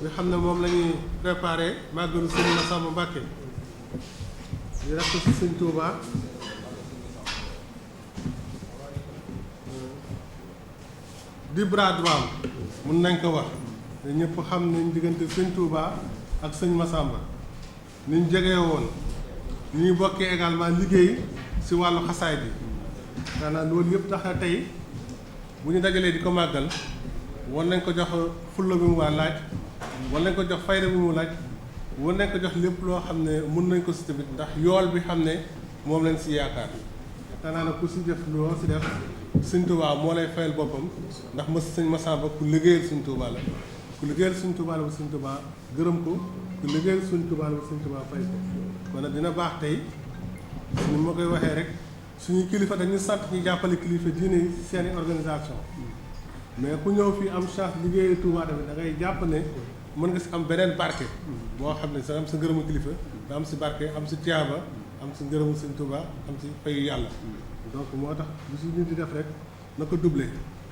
nga xam ne moom la ñuy préparé màggalu Sëriñ Massamba Mbacké di rakk ci Sëriñ Touba di bras droit mun nañ ko wax te ñëpp xam nañ diggante Sëriñ Touba ak Sëriñ Massamba ni ñu jegee woon ni ñu bokkee également liggéey ci wàllu xasaay bi maanaam loolu yëpp tax na tey bu ñu dajalee di ko màggal war nañ ko jox fulla bi mu waa laaj war nañ ko jox fayda bi mu laaj war nañ ko jox lépp loo xam ne mën nañ ko si tamit ndax yool bi xam ne moom lañ si yaakaar xanaa nag ku si def loo si def Sëñ Tuubaa moo lay fayal boppam ndax Sëñ Massamba ku liggéeyal Sëñ Tuubaa la ku liggéeyal Sëñ Tuubaa la ba Sëñ Tuubaa gërëm ko ku liggéeyal Sëñ Tuubaa la ba Sëñ Tuubaa fay ko kon nag dina baax tey ni ma koy waxee rek suñu kilifa dañu sant ñu jàppale kilifa diine yi seeni organisation mais ku ñëw fii am chance liggéey Touba tamit da ngay jàpp ne mën nga si am beneen barke boo xam ne sa am sa ngërëmu kilifa nga am si barke am si tiyaaba am si ngërëmu Sëñ Touba am si fayu yàlla donc moo tax lu si nit di def rek na ko doublé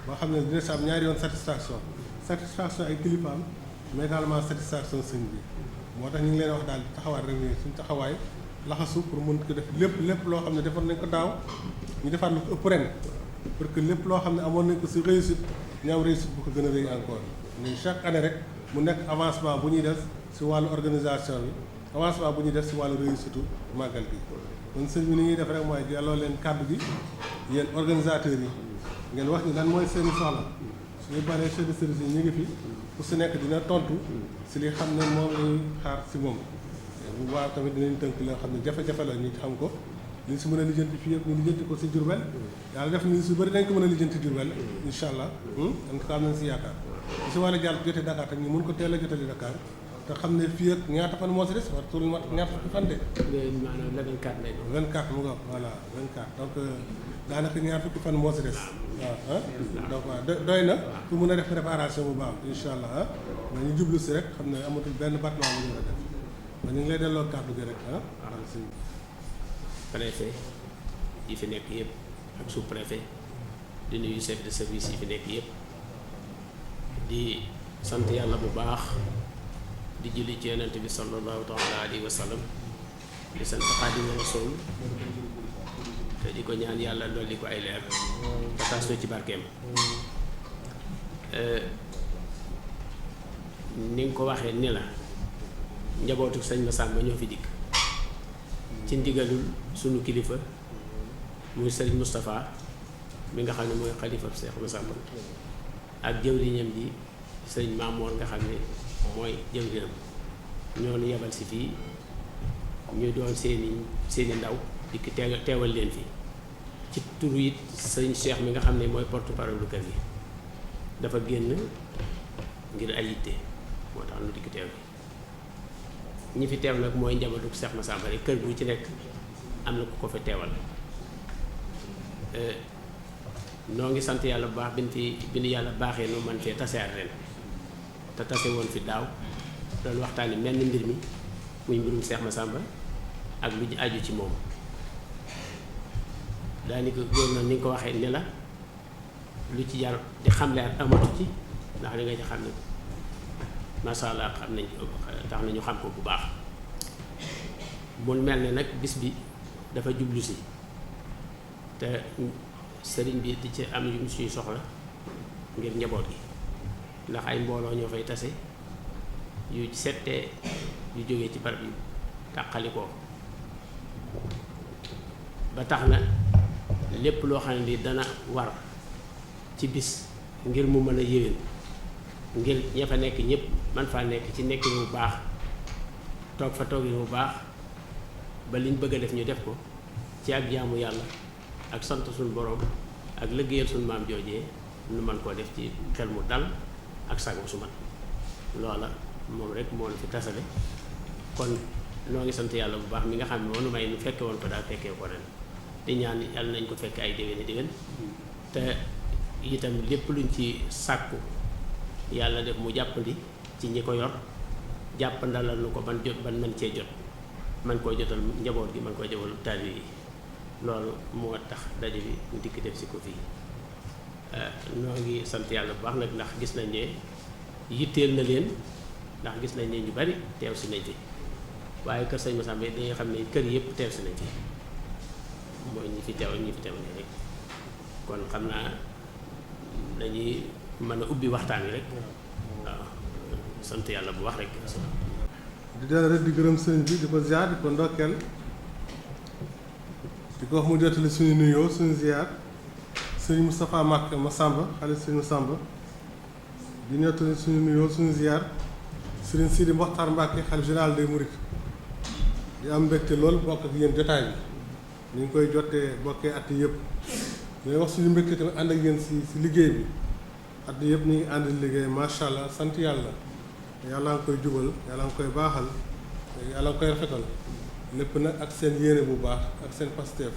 boo xam ne dina si am ñaari yoon satisfaction ay kilifaam mais également satisfaction sëñ bi moo tax ñu ngi leen wax daal taxawaat rek ni suñu taxawaay laxasu pour mën ko def lépp loo xam ne defoon nañ ko daaw ñu defaat lu ko ëpp ren pour que lépp loo xam ne amoon nañ ko si réussite ñu am réussite bu ko gën a rëy encore mais chaque année rek mu nekk avancement bu ñuy def si wàllu organisation bi avancement bu ñuy def si wàllu réussite màggal gi kon sëñ bi ni ñuy def rek mooy delloo leen kàddu gi yéen organisateurs yi ngeen wax ni lan mooy seeni soxla suñu baree chef de service yi ñu ngi fi ku si nekk dina tontu si li xam ne moom lañuy xaar si moom bu baax tamit dinañ tënk loo xam ne jafe-jafe la ñu xam ko li si mën a lijjanti fii yëpp ñu lijjanti ko si Diourbel yàlla def ni su bëri dañ ko mën a lijjanti Diourbel incha allah en tout cas am nañ si yaakaar li si wàllu jàll jotee Dakar tam ñu mën ko teel a jotali Dakar te xam ne fii ak ñaata fan moo si des war tur ñaata fan de maanaam le 24 lay doon 24 mu nga voilà 24 donc daanaka ñaar fukki fan moo si des waaw donc waaw doy na pour mën a def préparation bu baax incha allah mais ñu jublu si rek xam ne amatul benn battement bu ñu war a def ñu ngi lay delloo kàddu gi rek préfet yi fi nekk yëpp ak sous préfet di nuyu chef de service yi fi nekk yëpp di sant yàlla bu baax di julli ci yonent bi sallallahu taala alayhi wa sallam di sant Xaadimu Rasuul te di ko ñaan yàlla dolli ko ay leer te taas ci barkeem ni nga ko waxee ni la njabootu Sëñ Massamba ñoo fi dikk ci ndigalul sunu kilifa muy Serigne Moustapha mi nga xam ne mooy xalifa Cheikh Massamba ak jëwriñam ji Serigne Mamour nga xam ne mooy jëwriñam ñoo nu yebal si fii ñu doon seeni ndaw dikk teewal leen fi ci turu it Serigne Cheikh mi nga xam ne mooy porte-parole lu kër gi dafa génn ngir ay yitte moo tax nu dikk teew ñi fi teew nag mooy njabootu Cheikh Massamba rek kër gu ci nekk am na ku ko fa teewal noo ngi sant yàlla bu baax bi nu yàlla baaxee nu man fee taseer ren te tase woon fi daaw doon waxtaani mel ni mbir mi muy mbirum Cheikh Massamba ak lu ñu aju ci moom daanaka góor na ni nga ko waxee ni la lu ci jar di xamle ak amatu ci ndax li nga ci xam ne masha Allah xam nañ tax nañu xam ko bu baax mu mel ne nag bis bi dafa jublu si te sëriñ bi di ci am yu mu suy soxla ngir njaboot gi ndax ay mbooloo ñoo fay tase yu settee yu jógee ci barab yu tàqalikoo ba tax na lépp loo xam ne lii dana war ci bis ngir mu mën a yéwén ngir ña fa nekk ñëpp man faa nekk ci nekk bu baax toog fa toog bu baax ba liñ bëgg a def ñu def ko ci ak jaamu yàlla ak sant suñu borom ak liggéeyal suñu maam joojee nu man koo def ci xel mu dal ak sago su man loola moom rek moo la fi tasale kon noo ngi sant yàlla bu baax mi nga xam ne moonu may nu fekke woon ko daal fekkee ko ren di ñaan yàlla nañ ko fekk ay déwéni déwén te itam lépp luñ ci sàkku yàlla def mu jàppandi ci ñi ko yor jàppandalal nu ko ban jot ban mën cee jot man koo jotal njaboot gi man koo jotal taalibe yi loolu moo tax daje bi ñu dikk def si ko fii noo ngi sant yàlla bu baax nag ndax gis nañ ne yitteel na leen ndax gis nañ ne ñu bari teew si nañ fi waaye kër sëñ Massamba dañuy xam ne kër yëpp teew si nañ fi mooy ñi fi teew ñi fi teew nii rek kon xam naa dañuy mën a ubbi waxtaan wi rek waaw sant yàlla bu wax rek. di dellu rek di gërëm sëñ bi di ko ziar di ko ndokkeel di ko wax mu jottali suñu nuyoo suñu ziar sëñ Moustapha Massamba xale sëñ Massamba di jottali suñu nuyoo suñu ziar sëriñ Sidi Mokhtar Mbacke xalifa général des Mourides di am mbégte lool bokk ak yéen jotaay bi ñu ngi koy jottee bokkee at yëpp ñooy wax suñu mbégte tamit ànd ak yéen si liggéey bi at yëpp ñu ngi ànd liggéey macha allah sant yàlla yàlla nga koy jubal yàlla nga koy baaxal yàlla nga koy rafetal lépp nag ak seen yéene bu baax ak seen pasteef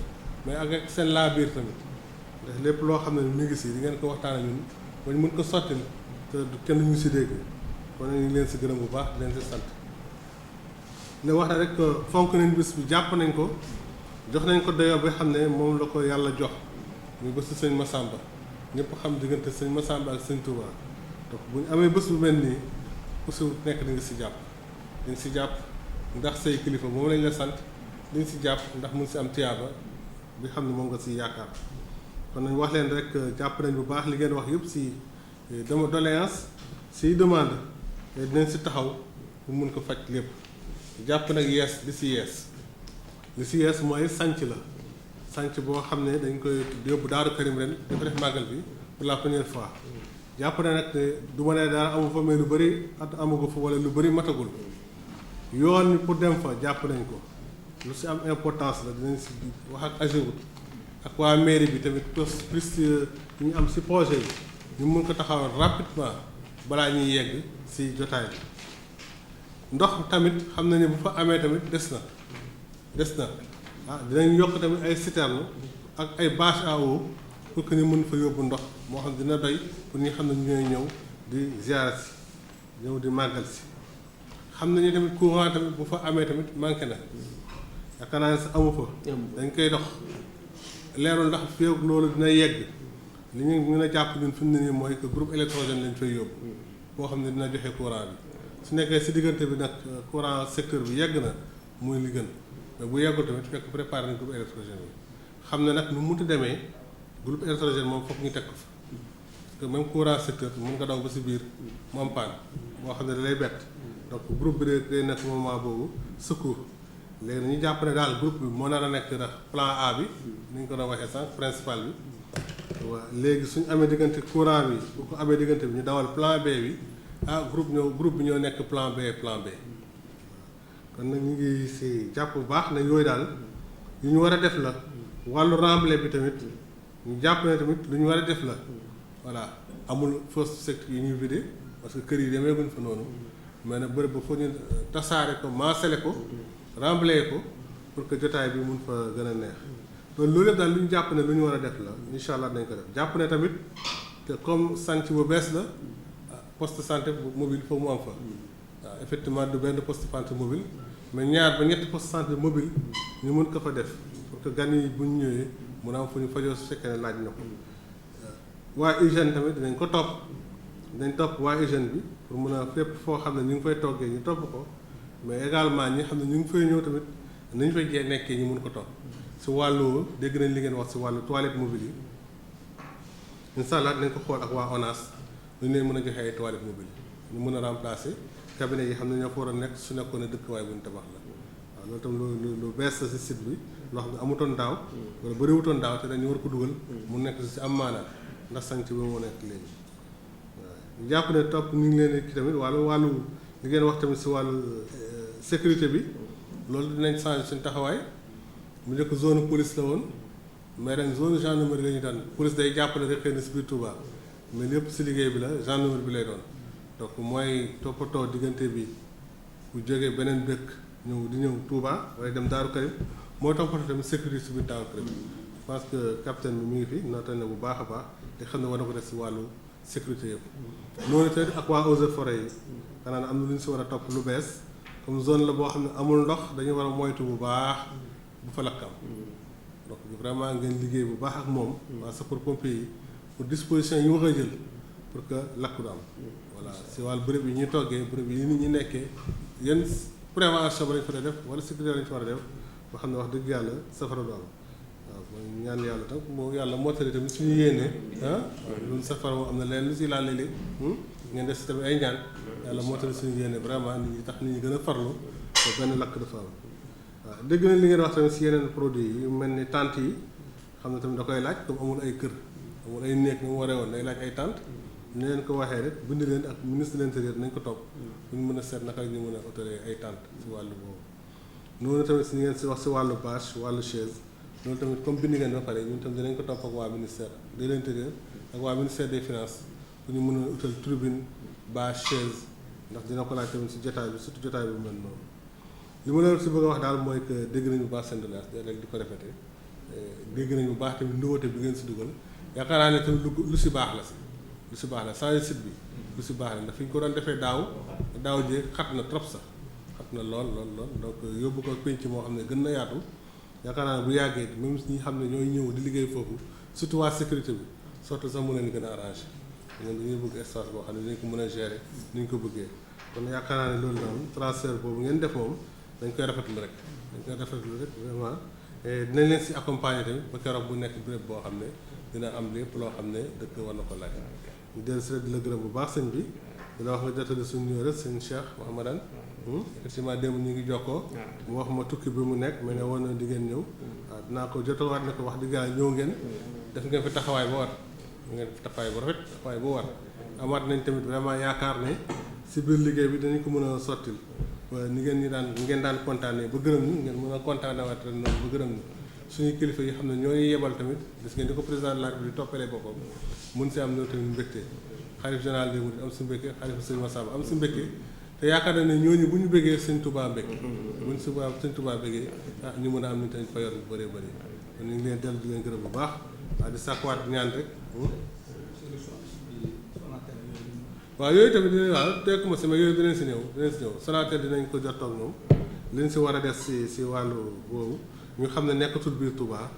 mais ak seen laabiir tamit ndax lépp loo xam ne mi ngi si di ngeen ko waxtaan ak ñun ba ñu mën ko sottil te kenn ñu si dégg kon ñu ngi leen si gërëm bu baax di leen si sant ne wax na rek fonk nañ bés bi jàpp nañ ko jox nañ ko dayoo ba xam ne moom la ko yàlla jox ñu bésu sëñ Massamba ñëpp xam diggante sëñ Massamba ak sëñ Touba donc bu ñu amee bés bu mel nii ku si nekk di nga si jàpp di nga si jàpp ndax say kilifa moom lañ la sant di nga si jàpp ndax mun si am tiyaaba bi xam ne moom nga si yaakaar kon nañ wax leen rek jàpp nañ bu baax li ngeen wax yëpp si doléance si demande te dinañ si taxaw pour mun ko faj lépp jàpp nag yees li si yees mooy sanc la sanc boo xam ne dañ koy yóbbu Daaru Karim ren dafa def màggal bi pour la première fois jàpp ne nag du ma ne daal amu fa mais lu bëri at amagu fa wala lu bëri matagul yoon pour dem fa jàpp nañ ko lu si am importance la dinañ si wax ak AGEROUTE ak waa mairie bi tamit plus ñu am si projet yi ñu mun ko taxawal rapidement balaa ñuy yegg si jotaay bi ndox tamit xam na ne bu fa amee tamit des na ah dinañ yokk tamit ay citerne ak ay bâche à eau pour que ñu mën fa yóbbu ndox moo xam dina doy pour ñi xam ne ñooy ñëw di ziara si ñëw di màggal si xam nañu tamit courant tamit bu fa amee tamit manqué na yaakaar naa ne sa amu fa dañ koy dox leerul ndax fii ak loolu dina yegg li ñu mën a jàpp ñun fi mu ne nii mooy que groupe électrogène lañ fay yóbbu boo xam ne dina joxe courant bi su nekkee si diggante bi nag courant secteur bi yegg na muy li gën mais bu yeggul tamit fekk préparé nañ groupe électrogène bi xam ne nag nu mu munti demee groupe électrogène moom foog ñu teg ko fa parce que même courant secteur mën nga daw ba si biir mu am panne boo xam ne da lay bett donc groupe bi day nekk moment boobu secours léegi dañuy jàpp ne daal groupe bi moo nar a nekk ndax plan A bi ni ñu ko doon waxee sànq principal bi waaw léegi suñu amee diggante courant bi bu ko amee diggante bi ñu dawal plan B bi groupe bi ñoo nekk plan B kon nag ñu ngi si jàpp bu baax ne yooyu daal yu ñu war a def la wàllu remblai bi tamit ñu jàpp ne tamit lu ñu war a def la voilà amul fosse septique yu ñuy vidé parce que kër yi demeeguñ fa noonu mais nag bërëb ba foo ñu tasaare ko maasale ko remblai ko pour que jotaay bi mun fa gën a neex loolu yëpp daal lu ñu jàpp ne lu ñu war a def la incha allah dañ ko def jàpp ne tamit te comme sanc bu bees la poste santé mobile foofu mu am fa waaw effectivement du benn poste santé mobile mais ñaar ba ñetti poste santé mobile ñu mën ko fa def pour que gan yi bu ñu ñëwee mun a am fu ñu fajoo su fekkee ne laaj na ko waa hygiène tamit dinañ ko topp dinañ topp waa hygiène bi pour mun a fépp foo xam ne ñu ngi fay toggee ñu topp ko mais également ñi xam ne ñu ngi fay ñëw tamit ni ñu fay nekkee ñu mën ko topp si wàllu dégg nañ li ngeen wax si wàllu toilette mobile yi incha allah nañ ko xool ak waa ONAS lu ñu leen mën a joxe ay toilette mobile ñu mën a remplacer cabinet yi xam ne ñoo fa war a nekk su nekkoon ne dëkkuwaay bu ñu tabax la waaw loolu tam lu bees la si site bi loo xam ne amutoon daaw wala bëriwutoon daaw te dañu war ko dugal mu nekk si am maanaam ndax sanc bi moo nekk léegi waaw ñu jàpp ne topp ñu ngi leen ki tamit wàllu li ngeen wax tamit si wàllu sécurité bi loolu dinañ changer suñu taxawaay mu njëkk zone police la woon mais ren zone gendarmerie la ñu daan police day jàppale rek xëy na si biir Touba mais lépp si liggéey bi la gendarmerie bi lay doon donc mooy toppatoo diggante bi bu jógee beneen dëkk di ñëw Touba waaye dem Daaru Karim moo toppatoo tamit sécurité si biir Daaru Karim je pense que capitaine bi mi ngi fi nootal na bu baax a baax te xam ne war na ko def si wàllu sécurité yëpp noonu tamit ak waa eaux et forêt yi xanaa am na lu ñu si war a topp lu bees comme zone la boo xam ne amul ndox dañu war a moytu bu baax bu fa lakkam donc vraiment ngeen liggéey bu baax ak moom waa sapeurs-pompiers yi pour disposition yi ñu war a jël pour que lakk du am voilà si wàllu bërëb yi ñuy toggee bërëb yi nit ñi nekkee yan prévention ba lañ fa def wala sécurité lañ fa war a def ba xam ne wax dëgg yàlla safara du am waaw mooy ñaan yàlla tam moo yàlla mottali tamit suñu yéene loolu safara moom am na leen lu si laal léeg-léeg ngeen def si tamit ay ñaan yàlla mottali suñu yéene vraiment nit ñi tax nit ñi gën a farlu ba benn lakk dafa am waaw dégg nañ li ngeen wax tamit si yeneen produits yi mel ni tente yi xam ne tamit da koy laaj comme amul ay kër amul ay néeg ni mu waree woon day laaj ay tente ni leen ko waxee rek bind leen ak ministre de l'intérieur nañ ko topp bu ñu mën a seet naka ñu mën a autorisé ay tente si wàllu boobu noonu tamit si ngeen si wax si wàllu bâche wàllu chaise loolu tamit comme bind ngeen ba pare ñun tamit dinañ ko topp ak waa ministère de l'intérieur ak waa ministère des finances pour ñu mën a utal tribune bâche chaise ndax dina ko laaj tamit si jotaay bi surtout jotaay bi mel noonu li ma leen si bëgg a wax daal mooy que dégg nañu bu baax seen doléance rek di ko répété dégg nañu bu baax tamit nouveauté bi ngeen si dugal yaakaar naa ne tamit lu si baax la si lu si baax la changer site bi lu si baax la ndax fi ñu ko doon defee daaw jéeg xat na trop sax xat na lool donc yóbbu ko penc moo xam ne gën na yaatu yaakaar naa ne bu yàggee même ñi xam ne ñooy ñëw di liggéey foofu surtout waa sécurité bi surtout sax mu leen gën a arrangé ñun dañuy bëgg espace boo xam ne dinañ ko mën a gérer ni ñu ko bëggee kon yaakaar naa ne loolu noonu transfert boobu ngeen def moom dañ koy rafetlu rek vraiment dinañ leen si accompagner tamit ba keroog bu nekk béréb boo xam ne dina am lépp loo xam ne dëkk war na ko laaj ñu dellu si rek di la gërëm bu baax sëñ bi di la wax nga jotale suñu ñëw rek sëñ Cheikh Mouhamadane effectivement démb ñu ngi jokkoo mu wax ma tukki bi mu nekk mais ne woon na di ngeen ñëw waaw dinaa ko jotawaat ne ko wax dëgg yàlla ñëw ngeen def ngeen fi taxawaay ba war ngeen fi taxawaay bu rafet taxawaay bu war amaat nañ tamit vraiment yaakaar ne si biir liggéey bi danañ ko mën a sottil ni ngeen daan kontaanee ba gërëm ñu ngeen mën a kontaanewaat ren noonu ba gërëm ñu suñu kilifa yi xam ne ñooy yebal tamit gis ngeen di ko président de la République di toppalee boppam mën si am ñoo tamit mbégte xalif général des mourides am si mbégte xalifa sëñ Massamba am si mbégte te yaakaar na ne ñooñu bu ñu bëggee sëñ Touba mbégte bu ñu sëñ Touba bëggee ñu mën a am ni tamit fayoor bu bëree bëri kon ñu ngi leen dellu di leen gërëm bu baax waaw di sàkkuwaat ñaan rek waaw yooyu tamit teekuma si mais yooyu dinañ si ñëw Sonatel dinañ ko jot ak moom liñ si war a def si wàllu boobu ñu xam ne nekkatul biir Touba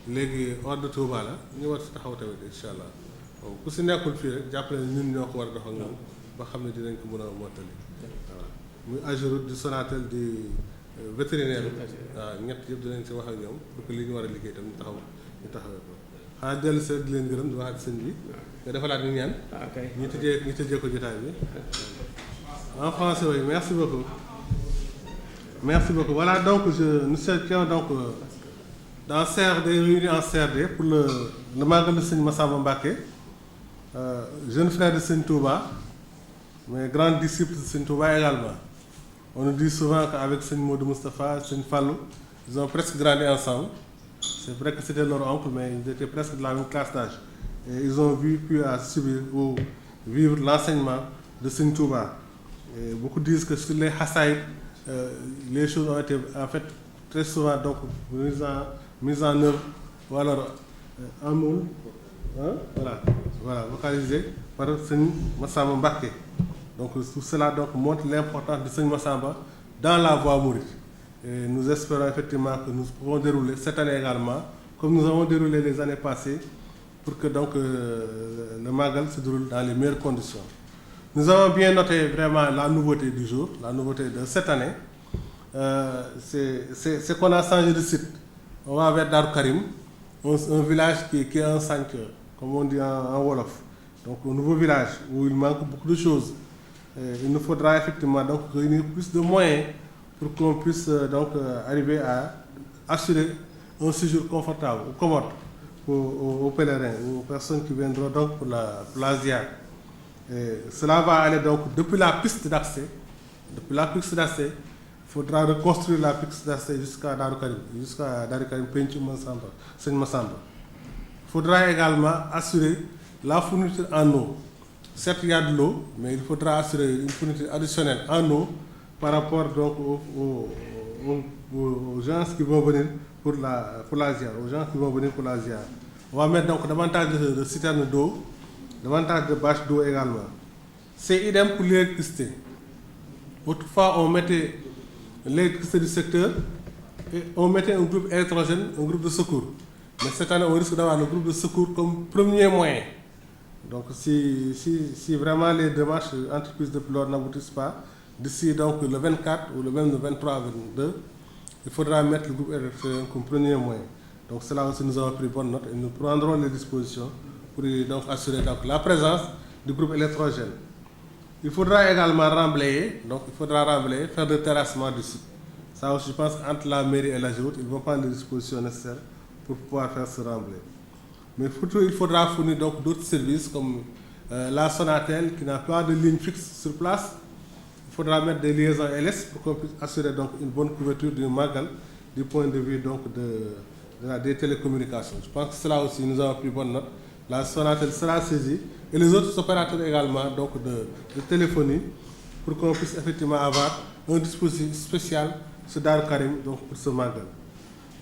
léegi hors de Touba la ñu war si taxaw tamit incha allah ku si nekkul fii rek jàppale ñun ñoo ko war a dox ak ñoom ba xam ne dinañ ko mën a mottali waaw muy Ageroute di Sonatel di vétérinaire waaw ñett yëpp dinañ si wax ak ñoom pour que li ñu war a liggéey tam ñu taxawee ko xanaa dellu si rek di leen gërëm di wax ak sëñ bi nga defalaat ñu ñaan ñu tëjee ko jotaay bi en français oui merci beaucoup voilà donc nous étions donc dans CRD réunis en CRD pour le Magal de Sëñ Massamba Mbacké jeune frère de Sëñ Touba mais grand disciple de Sëñ Touba également on nous dit souvent qu'avec Sëñ Modou Moustapha Sëñ Fallou ils ont presque grandi ensemble c'est vrai que c'était leur oncle mais ils étaient presque de la même classe d'âge et ils ont pu à subir ou vivre l'enseignement de Sëñ Touba et beaucoup disent que sur les Hassaïd les choses ont été en fait très souvent donc mise en œuvre ou alors en moule voilà vocalisé par Sëñ Massamba Mbacké donc tout cela donc montre l'importance de Sëñ Massamba dans la voie mouride et nous espérons effectivement que nous pourrons dérouler cette année également comme nous avons déroulé les années passées pour que donc le Magal se déroule dans les meilleures conditions. Nous avons bien noté vraiment la nouveauté du jour, la nouveauté de cette année. c'est qu'on a changé de site. On va vers Darou Karim, un village qui est un sanctuaire, comme on dit en Wolof. Donc un nouveau village où il manque beaucoup de choses. Il nous faudra effectivement donc réunir plus de moyens pour qu'on puisse arriver à assurer un séjour confortable ou commode aux pèlerins, aux personnes qui viendront donc pour la ziar. Cela va aller donc depuis la piste d'accès. Depuis la piste d'accès, il faudra reconstruire la piste d'accès jusqu'à Darou Karim, Pencum Massamba, Seigne Massamba. Il faudra également assurer la fourniture en eau. Certes, il y a de l'eau, mais il faudra assurer une fourniture additionnelle en eau par rapport donc aux gens qui vont venir pour la ziar, aux gens qui vont venir pour la ziar. On va mettre donc davantage de citernes d'eau, davantage de bâches d'eau également. C'est idem pour l'électricité. Autrefois, on mettait l'électricité du secteur et on mettait un groupe électrogène, un groupe de secours. Mais cette année, on risque d'avoir le groupe de secours comme premier moyen. Donc, si vraiment les démarches entreprises de pilote n'aboutissent pas, d'ici donc le 24 ou le 23-22, il faudra mettre le groupe électrogène comme premier moyen. Donc, cela aussi, nous avons pris bonne note et nous prendrons les dispositions pour donc assurer donc la présence du groupe électrogène. Il faudra également remblayer, faire le terrassement du site. Ça aussi, je pense qu'entre la mairie et la GIROUTE, ils vont prendre les dispositions nécessaires pour pouvoir faire ce remblai. Mais il faudra fournir donc d'autres services comme la Sonatel qui n'a pas de ligne fixe sur place. Il faudra mettre des liaisons LS pour qu'on puisse assurer donc une bonne couverture du Magal du point de vue donc des télécommunications. Je pense que cela aussi, nous avons pris bonne note. La Sonatel sera saisie et les autres opérateurs également donc de téléphonie pour qu'on puisse effectivement avoir un dispositif spécial sur Darou Karim donc pour ce Magal.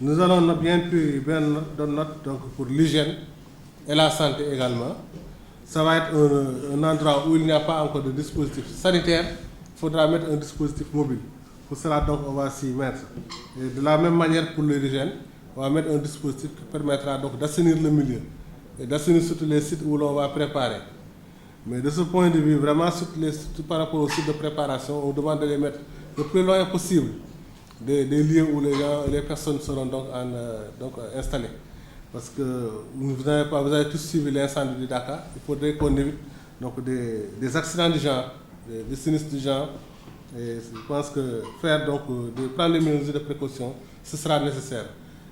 Nous allons bien donner note donc pour l'hygiène et la santé également. Ça va être un endroit où il n'y a pas encore de dispositif sanitaire. Il faudra mettre un dispositif mobile. Pour cela, donc, on va s'y mettre. Et de la même manière pour l'hygiène, on va mettre un dispositif qui permettra donc d'assainir le milieu et d'assainir surtout les sites où l'on va préparer. Mais de ce point de vue, vraiment, surtout par rapport aux sites de préparation, on demande de les mettre le plus loin possible des lieux où les personnes seront donc installées. Parce que vous avez tous suivi l'incendie du Dakar. Il faudrait qu'on évite donc des accidents du genre, des sinistres du genre. Et je pense que prendre des mesures de précaution, ce sera nécessaire.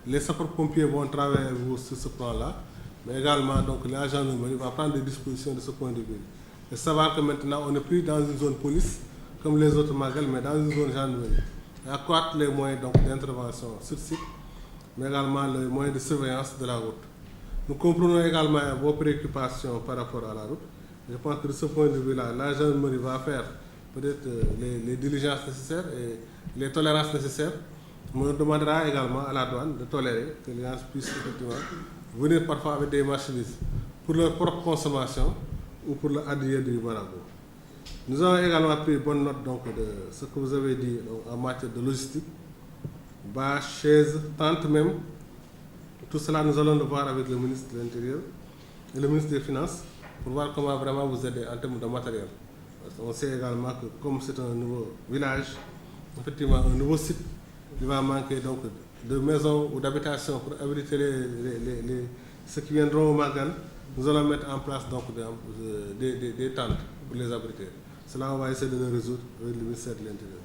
Les sapeurs-pompiers vont travailler avec vous sur ce plan-là, mais également donc la gendarmerie va prendre des dispositions de ce point de vue. Et savoir que maintenant on n'est plus dans une zone police comme les autres Magal, mais dans une zone gendarmerie. Et accroître les moyens d'intervention sur site, mais également les moyens de surveillance de la route. Nous comprenons également vos préoccupations par rapport à la route. Je pense que de ce point de vue-là, la gendarmerie va faire peut-être les diligences nécessaires et les tolérances nécessaires. On demandera également à la douane de tolérer que les gens puissent effectivement venir parfois avec des marchandises pour leur propre consommation ou pour l'addier du marabout. Nous avons également pris bonne note donc, de ce que vous avez dit donc, en matière de logistique, bâches, chaises, tentes même. Tout cela, nous allons le voir avec le ministre de l'Intérieur et le ministre des Finances pour voir comment vraiment vous aider en termes de matériel. Parce qu'on sait également que comme c'est un nouveau village, effectivement un nouveau site, il va manquer donc de maisons ou d'habitations pour abriter ceux qui viendront au Magal. Nous allons mettre en place donc des tentes pour les abriter. Cela, on va essayer de le résoudre avec le ministère de l'Intérieur.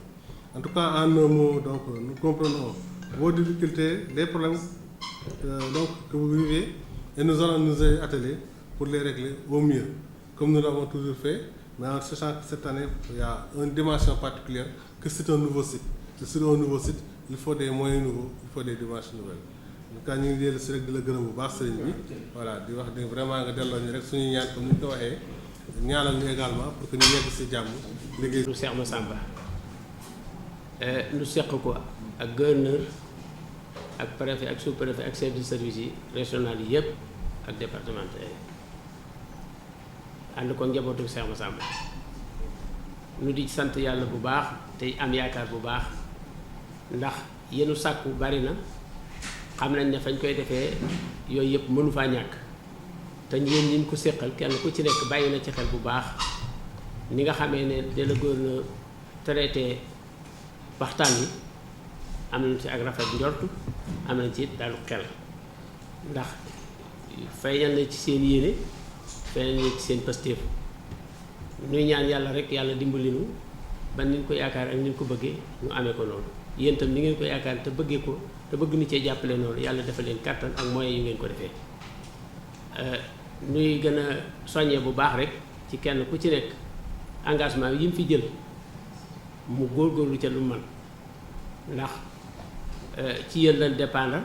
En tout cas, en un mot, donc, nous comprenons vos difficultés, les problèmes que vous vivez, et nous allons nous atteler pour les régler au mieux, comme nous l'avons toujours fait, mais en sachant que cette année, il y a une dimension particulière, que c'est un nouveau site. Et sur un nouveau site, il faut des moyens nouveaux, il faut des dimensions nouvelles. Donc, quand nous disons que le grand boubard, c'est voilà, vraiment, comme nous ñaanal ñu également pour que ñu yegg ci jàmm liggéey lu Cheikh Massamba nu seq ko ak gouverneur ak préfet ak sous-préfet ak chef de service yi régional yi yëpp ak départemental yi ànd ko njabootu Cheikh Massamba nu di sant yàlla bu baax tey am yaakaar bu baax ndax yenu sàkku bari na xam nañ ne fañ koy defee yooyu yëpp mënu faa ñàkk te ñeen ñi ko séqal kenn ku ci nekk bàyyi na ci xel bu baax ni nga xamee ne de la gouverneur traité waxtaan wi am nañ ci ak rafet njortu am nañ ci dalu xel ndax feeñal na ci seen yéene feeñal na ci seen pastéef nuy ñaan yàlla rek yàlla dimbali nu ba ni ñu ko yaakaar ak ni ñu ko bëggee ñu amee ko noonu yéen itam ni ngeen ko yaakaar te bëggee ko te bëgg ni cee jàppale noonu yàlla defal leen kàttan ak moyens yu ngeen ko defee nuy gën a soññee bu baax rek ci kenn ku ci nekk engagement yi mu fi jël mu góorgóorlu ca lu man ndax ci yéen lañ dépendre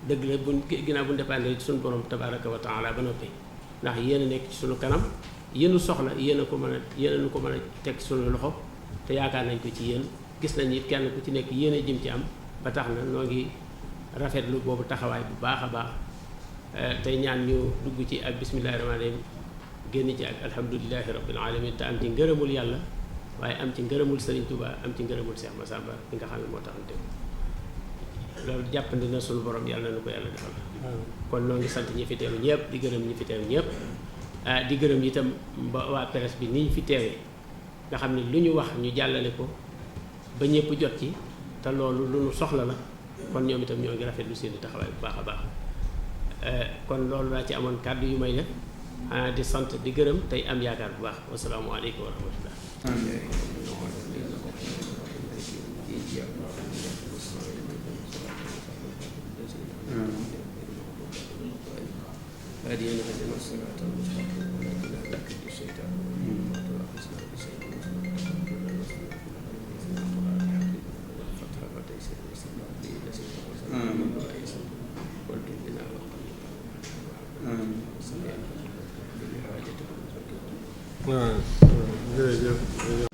dëgg la buñ ginnaaw buñ dépendre ci suñu borom tabaraka wa taala ba noppi ndax yéen a nekk ci suñu kanam yéenu soxla yéen a ko mën a yéen a ko mën a teg suñu loxo te yaakaar nañ ko ci yéen gis nañ it kenn ku ci nekk yéen a jëm ci am ba tax na noo ngi rafetlu boobu taxawaay bu baax a baax tey ñaan ñu dugg ci ak bismillahi rahmaani rahim génn ci ak alhamdulilahi rabbil alamin te am ci ngërëmul yàlla waaye am ci ngërëmul Serigne Touba am ci ngërëmul Cheikh Massamba bi nga xam ne moo taxante loolu jàppandi na sunu borom yàlla na ko yàlla defal kon noo ngi sant ñi fi teew ñëpp di gërëm ñi fi teew ñëpp di gërëm itam ba waa presse bi ni ñu fi teewee nga xam ne lu ñu wax ñu jàllale ko ba ñëpp jot ci te loolu lu ñu soxla la kon ñoom itam ñoo ngi rafetlu seen i taxawaay bu baax a baax kon loolu laa ci amoon kàddu yu may def di sant di gërëm tey am yaakaar bu baax wasalaamualeykum wa rahmatullah هدينا هدينا الصراط المستقيم ونجنا من كل شيطان وتوافقنا بشيء والفتح والتيسير والاستقبال بإذن قلت بنا وقلنا